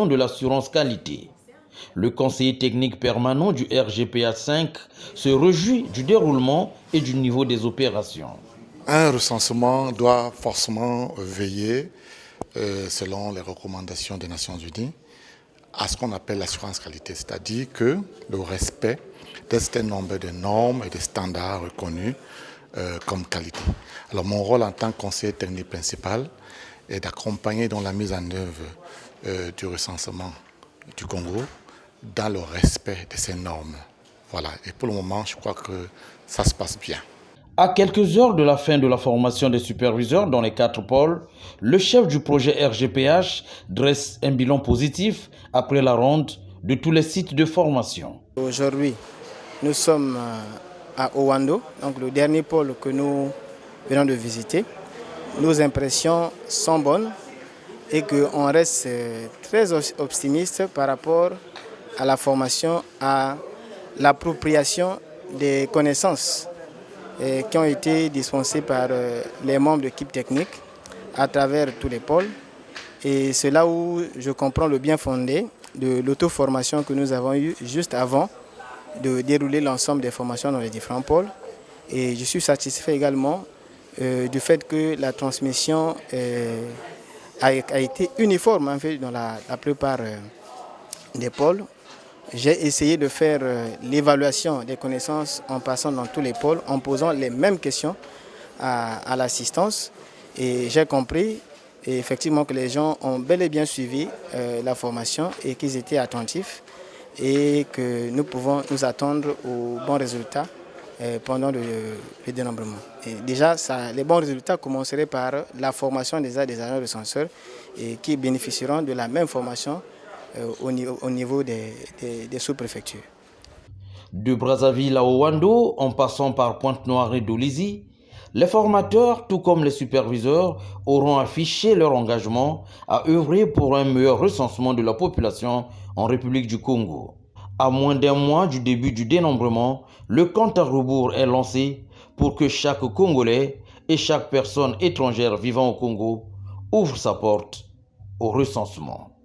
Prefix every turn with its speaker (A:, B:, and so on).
A: de l'assurance qualité. Le conseiller technique permanent du RGPH 5 se réjouit du déroulement et du niveau des opérations.
B: Un recensement doit forcément veiller, selon les recommandations des Nations Unies, à ce qu'on appelle l'assurance qualité, c'est-à-dire que le respect d'un certain nombre de normes et de standards reconnus comme qualité. Alors mon rôle en tant que conseiller technique principal est d'accompagner dans la mise en œuvre du recensement du Congo dans le respect de ces normes. Voilà. Et pour le moment, je crois que ça se passe bien.
A: À quelques heures de la fin de la formation des superviseurs dans les 4 pôles, le chef du projet RGPH dresse un bilan positif après la ronde de tous les sites de formation.
C: Aujourd'hui, nous sommes à Owando, donc le dernier pôle que nous venons de visiter. Nos impressions sont bonnes et qu'on reste très optimiste par rapport à la formation, à l'appropriation des connaissances qui ont été dispensées par les membres de l'équipe technique à travers tous les pôles. Et c'est là où je comprends le bien fondé de l'auto-formation que nous avons eue juste avant de dérouler l'ensemble des formations dans les différents pôles. Et je suis satisfait également du fait que la transmission a été uniforme en fait, dans la plupart des pôles. J'ai essayé de faire l'évaluation des connaissances en passant dans tous les pôles, en posant les mêmes questions à l'assistance. Et j'ai compris effectivement que les gens ont bel et bien suivi la formation et qu'ils étaient attentifs et que nous pouvons nous attendre aux bons résultats pendant le dénombrement. Et déjà, les bons résultats commenceraient par la formation des agents recenseurs qui bénéficieront de la même formation au niveau des sous-préfectures.
A: De Brazzaville à Owando, en passant par Pointe-Noire et Dolisie, les formateurs, tout comme les superviseurs, auront affiché leur engagement à œuvrer pour un meilleur recensement de la population en République du Congo. À moins d'un mois du début du dénombrement, le compte à rebours est lancé pour que chaque Congolais et chaque personne étrangère vivant au Congo ouvre sa porte au recensement.